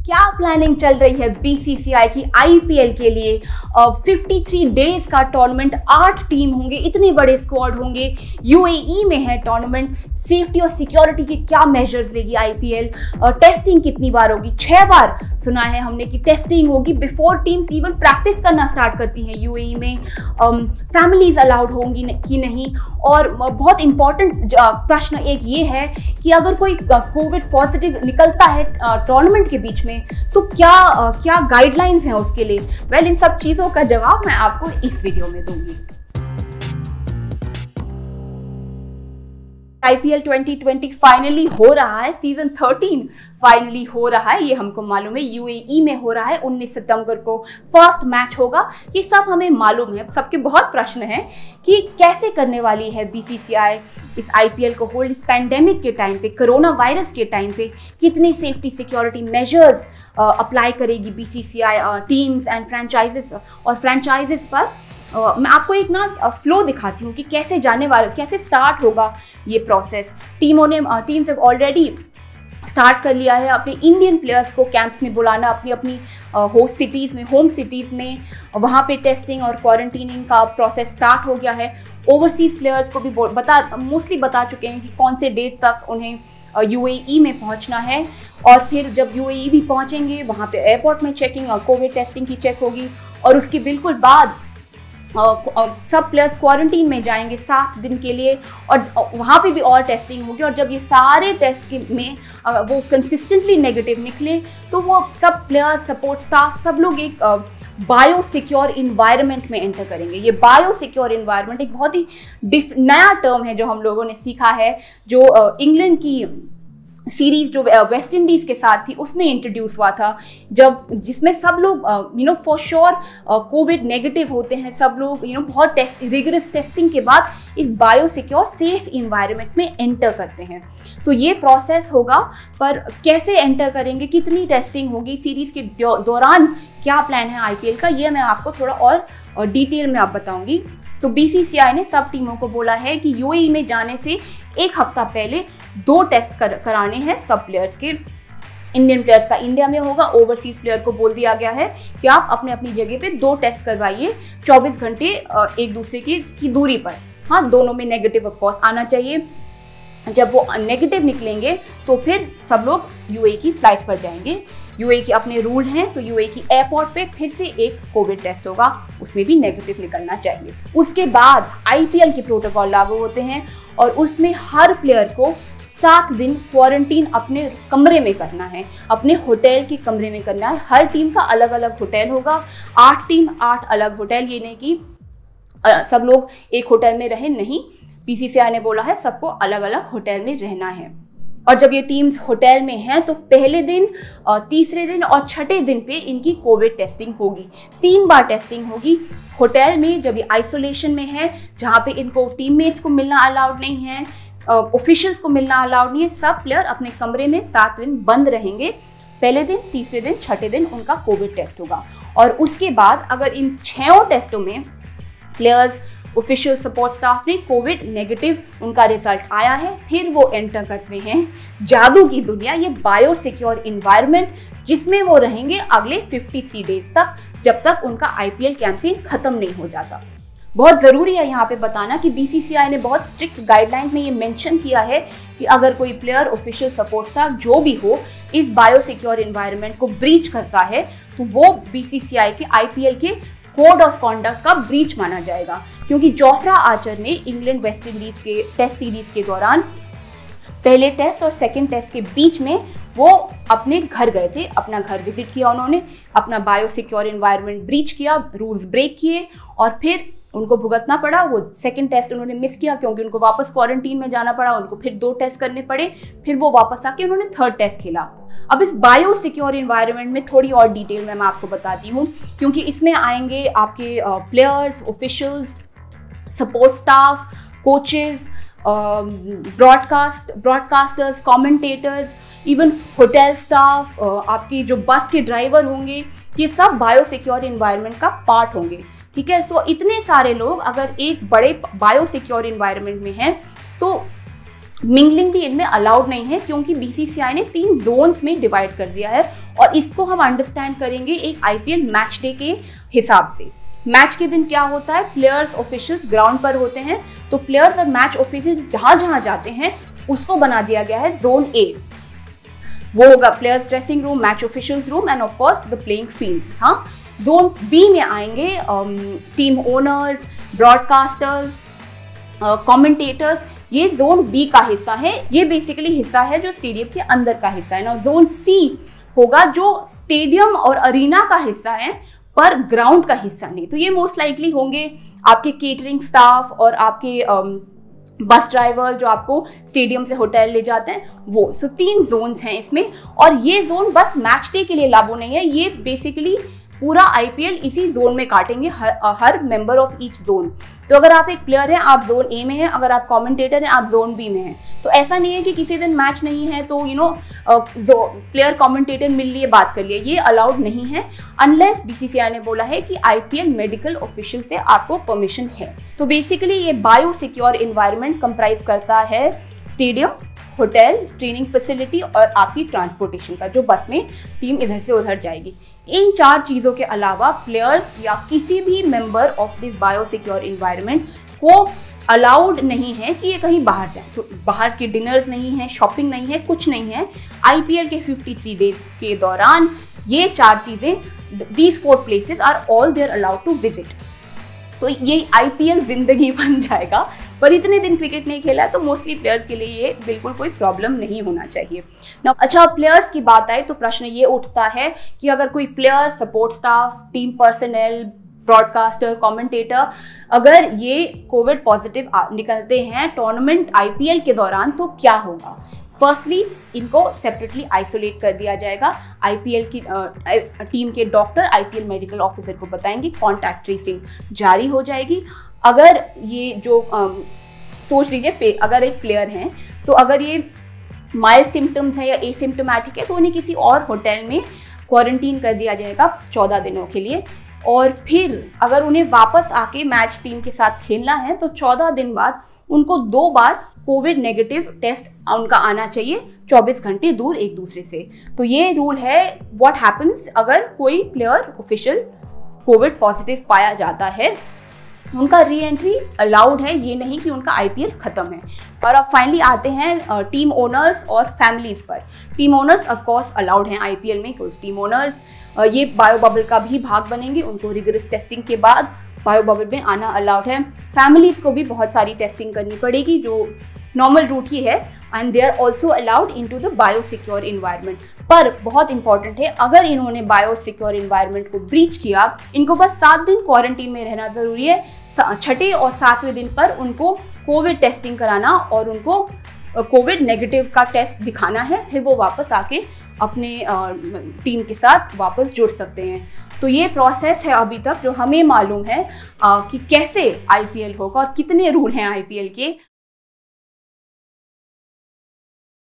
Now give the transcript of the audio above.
क्या प्लानिंग चल रही है बीसीसीआई की आईपीएल के लिए। 53 डेज का टूर्नामेंट, 8 टीम होंगे, इतने बड़े स्क्वाड होंगे, यूएई में है टूर्नामेंट। सेफ्टी और सिक्योरिटी के क्या मेजर्स लेगी आईपीएल, टेस्टिंग कितनी बार होगी, 6 बार सुना है हमने कि टेस्टिंग होगी बिफोर टीम्स इवन प्रैक्टिस करना स्टार्ट करती हैं यूएई में। फैमिलीज अलाउड होंगी कि नहीं, और बहुत इंपॉर्टेंट प्रश्न एक ये है कि अगर कोई कोविड पॉजिटिव निकलता है टूर्नामेंट के बीच में तो क्या गाइडलाइंस हैं उसके लिए। वेल, इन सब चीजों का जवाब मैं आपको इस वीडियो में दूंगी। आईपीएल 2020 फाइनली हो रहा है, सीजन 13 फाइनली हो रहा है, ये हमको मालूम है। यूएई में हो रहा है, 19 सितंबर को फर्स्ट मैच होगा, ये सब हमें मालूम है। सबके बहुत प्रश्न हैं कि कैसे करने वाली है बीसीसीआई इस आईपीएल को होल्ड, इस पैंडेमिक के टाइम पे, कोरोना वायरस के टाइम पे कितने सेफ्टी सिक्योरिटी मेजर्स अप्लाई करेगी बीसीसीआई टीम्स एंड फ्रेंचाइजेस। और फ्रेंचाइजेस पर मैं आपको एक फ्लो दिखाती हूँ कि कैसे जाने वाला, कैसे स्टार्ट होगा ये process. Teams have already start कर लिया है अपने इंडियन प्लेयर्स को कैंप्स में बुलाना, अपनी होस्ट सिटीज़ में, होम सिटीज़ में, वहाँ पे टेस्टिंग और क्वारंटीनिंग का प्रोसेस स्टार्ट हो गया है। ओवरसीज़ प्लेयर्स को भी मोस्टली बता चुके हैं कि कौन से डेट तक उन्हें यूएई में पहुंचना है। और फिर जब यूएई भी पहुंचेंगे, वहाँ पे एयरपोर्ट में चेकिंग और कोविड टेस्टिंग की चेक होगी, और उसके बिल्कुल बाद सब प्लेयर्स क्वारंटीन में जाएंगे 7 दिन के लिए, और वहाँ पे भी और टेस्टिंग होगी। और जब ये सारे टेस्ट में वो कंसिस्टेंटली नेगेटिव निकले तो वो सब प्लेयर्स, सपोर्ट स्टाफ, सब लोग एक बायो सिक्योर इन्वायरमेंट में एंटर करेंगे। ये बायो सिक्योर इन्वायरमेंट एक बहुत ही नया टर्म है जो हम लोगों ने सीखा है, जो इंग्लैंड की सीरीज जो वेस्ट इंडीज के साथ थी उसमें इंट्रोड्यूस हुआ था, जिसमें सब लोग फॉर श्योर कोविड नेगेटिव होते हैं। सब लोग बहुत रिगरस टेस्टिंग के बाद इस बायो सिक्योर सेफ इन्वायरमेंट में एंटर करते हैं। तो ये प्रोसेस होगा, पर कैसे एंटर करेंगे, कितनी टेस्टिंग होगी, सीरीज के दौरान क्या प्लान है आईपीएल का, ये मैं आपको थोड़ा और डिटेल में आप बताऊंगी। तो बीसीसीआई ने सब टीमों को बोला है कि यूएई में जाने से 1 हफ्ता पहले 2 टेस्ट कराने हैं सब प्लेयर्स के। इंडियन प्लेयर्स का इंडिया में होगा, ओवरसीज प्लेयर को बोल दिया गया है कि आप अपने अपनी जगह पे 2 टेस्ट करवाइए 24 घंटे एक दूसरे की दूरी पर। हाँ, दोनों में नेगेटिव ऑफ कोर्स आना चाहिए। जब वो नेगेटिव निकलेंगे तो फिर सब लोग यूएई की फ्लाइट पर जाएंगे। यूएई के अपने रूल हैं, तो यूएई की एयरपोर्ट पे फिर से एक कोविड टेस्ट होगा, उसमें भी नेगेटिव निकलना चाहिए। उसके बाद आईपीएल के प्रोटोकॉल लागू होते हैं, और उसमें हर प्लेयर को 7 दिन क्वारंटीन अपने कमरे में करना है, अपने होटल के कमरे में करना है। हर टीम का अलग अलग होटल होगा, 8 टीम 8 अलग होटल, ये नहीं कि सब लोग एक होटल में रहें, नहीं। बीसीसीआई ने बोला है सबको अलग अलग होटल में रहना है। और जब ये टीम्स होटल में हैं तो पहले दिन, तीसरे दिन और छठे दिन पे इनकी कोविड टेस्टिंग होगी। 3 बार टेस्टिंग होगी होटल में, जब ये आइसोलेशन में है, जहाँ पे इनको टीममेट्स को मिलना अलाउड नहीं है, ऑफिशियल्स को मिलना अलाउड नहीं है। सब प्लेयर अपने कमरे में 7 दिन बंद रहेंगे। पहले दिन, तीसरे दिन, छठे दिन उनका कोविड टेस्ट होगा। और उसके बाद अगर इन 6 टेस्टों में प्लेयर्स, ऑफिशियल, सपोर्ट स्टाफ ने कोविड नेगेटिव उनका रिजल्ट आया है, फिर वो एंटर करते हैं जादू की दुनिया, ये बायो सिक्योर इन्वायरमेंट, जिसमें वो रहेंगे अगले 53 डेज तक, जब तक उनका आईपीएल कैंपेन खत्म नहीं हो जाता। बहुत ज़रूरी है यहाँ पे बताना कि बीसीसीआई ने बहुत स्ट्रिक्ट गाइडलाइंस में ये मेंशन किया है कि अगर कोई प्लेयर, ऑफिशियल, सपोर्ट स्टाफ जो भी हो इस बायो सिक्योर इन्वायरमेंट को ब्रीच करता है तो वो बीसीसीआई के आईपीएल के कोड ऑफ कॉन्डक्ट का ब्रीच माना जाएगा। क्योंकि जोफ्रा आर्चर ने इंग्लैंड वेस्ट इंडीज के टेस्ट सीरीज के दौरान पहले टेस्ट और सेकंड टेस्ट के बीच में वो अपने घर गए थे, अपना घर विजिट किया उन्होंने, अपना बायो सिक्योर इन्वायरमेंट ब्रीच किया, रूल्स ब्रेक किए, और फिर उनको भुगतना पड़ा। वो सेकंड टेस्ट उन्होंने मिस किया क्योंकि उनको वापस क्वारंटीन में जाना पड़ा, उनको फिर 2 टेस्ट करने पड़े, फिर वो वापस आके उन्होंने 3rd टेस्ट खेला। अब इस बायो सिक्योर इन्वायरमेंट में थोड़ी और डिटेल में मैं आपको बताती हूँ, क्योंकि इसमें आएंगे आपके players, officials, support staff, coaches, broadcasters, commentators, even hotel staff, आपकी जो बस के ड्राइवर होंगे, ये सब बायो सिक्योर इन्वायरमेंट का पार्ट होंगे। ठीक है, सो इतने सारे लोग अगर एक बड़े बायो सिक्योर इन्वायरमेंट में हैं तो मिंगलिंग भी इनमें अलाउड नहीं है, क्योंकि बीसीसीआई ने 3 जोन्स में डिवाइड कर दिया है और इसको हम अंडरस्टैंड करेंगे एक आईपीएल मैच डे के हिसाब से। मैच के दिन क्या होता है, प्लेयर्स ऑफिशियल्स ग्राउंड पर होते हैं, तो प्लेयर्स और मैच ऑफिशियल्स जहां जहां जाते हैं उसको बना दिया गया है जोन ए। वो होगा players dressing room, match officials room end of course the playing field. हाँ, जोन बी में आएंगे टीम ओनर्स, ब्रॉडकास्टर्स, कमेंटेटर्स, ये जोन बी का हिस्सा है। ये बेसिकली हिस्सा है जो स्टेडियम के अंदर का हिस्सा है ना। जोन सी होगा जो स्टेडियम और अरीना का हिस्सा है पर ग्राउंड का हिस्सा नहीं। तो ये मोस्ट लाइकली होंगे आपके केटरिंग स्टाफ और आपके बस ड्राइवर जो आपको स्टेडियम से होटल ले जाते हैं वो। सो 3 जोन्स हैं इसमें, और ये जोन बस मैच डे के लिए लागू नहीं है, ये बेसिकली पूरा आईपीएल इसी जोन में काटेंगे हर मेंबर ऑफ ईच जोन। तो अगर आप एक प्लेयर हैं, आप जोन ए में हैं, अगर आप कमेंटेटर हैं, आप जोन बी में हैं। तो ऐसा नहीं है कि किसी दिन मैच नहीं है तो प्लेयर कमेंटेटर मिल लिए बात कर लिए, ये अलाउड नहीं है अनलेस बीसीसीआई ने बोला है कि आईपीएल मेडिकल ऑफिशियल से आपको परमिशन है। तो बेसिकली ये बायो सिक्योर एनवायरनमेंट कंप्राइज करता है स्टेडियम, होटल, ट्रेनिंग फैसिलिटी और आपकी ट्रांसपोर्टेशन का, जो बस में टीम इधर से उधर जाएगी। इन 4 चीज़ों के अलावा प्लेयर्स या किसी भी member of this bio secure environment को अलाउड नहीं है कि ये कहीं बाहर जाए। तो बाहर के डिनर्स नहीं है, शॉपिंग नहीं है, कुछ नहीं है। आईपीएल के 53 डेज के दौरान ये 4 चीज़ें, these 4 places are all there allowed to visit. तो ये आईपीएल जिंदगी बन जाएगा, पर इतने दिन क्रिकेट नहीं खेला है तो मोस्टली प्लेयर्स के लिए ये बिल्कुल कोई प्रॉब्लम नहीं होना चाहिए ना। अच्छा, प्लेयर्स की बात आए तो प्रश्न ये उठता है कि अगर कोई player, support staff, team personal, broadcaster, commentator अगर ये कोविड पॉजिटिव निकलते हैं टूर्नामेंट आईपीएल के दौरान तो क्या होगा। फर्स्टली इनको सेपरेटली आइसोलेट कर दिया जाएगा। आईपीएल की टीम के डॉक्टर आईपीएल मेडिकल ऑफिसर को बताएंगे, कॉन्टैक्ट ट्रेसिंग जारी हो जाएगी। अगर ये जो सोच लीजिए अगर एक प्लेयर हैं तो अगर ये माइल्ड सिम्टम्स है या एसिम्टोमेटिक है तो उन्हें किसी और होटल में क्वारंटीन कर दिया जाएगा 14 दिनों के लिए। और फिर अगर उन्हें वापस आके मैच टीम के साथ खेलना है तो 14 दिन बाद उनको 2 बार कोविड नेगेटिव टेस्ट उनका आना चाहिए 24 घंटे दूर एक दूसरे से। तो ये रूल है व्हाट हैपन्स अगर कोई प्लेयर ऑफिशियल कोविड पॉजिटिव पाया जाता है, उनका री एंट्री अलाउड है, ये नहीं कि उनका आईपीएल खत्म है। और अब फाइनली आते हैं टीम ओनर्स और फैमिलीज पर। Team owners of course allowed हैं आईपीएल में, कुछ टीम ओनर्स ये बायो बबल का भी भाग बनेंगे, उनको रिगरस टेस्टिंग के बाद बायो बबल में आना अलाउड है। फैमिलीज को भी बहुत सारी टेस्टिंग करनी पड़ेगी जो नॉर्मल रूट ही है, and they are also allowed in to the bio secure environment. पर बहुत इंपॉर्टेंट है, अगर इन्होंने बायो सिक्योर इन्वायरमेंट को ब्रीच किया, इनको बस 7 दिन क्वारंटीन में रहना जरूरी है। 6ठे और 7वें दिन पर उनको कोविड टेस्टिंग कराना और उनको कोविड नेगेटिव का टेस्ट दिखाना है, फिर वो वापस आके अपने टीम के साथ वापस जुड़ सकते हैं। तो ये प्रोसेस है अभी तक जो हमें मालूम है कि कैसे आईपीएल होगा और कितने रूल हैं आईपीएल के।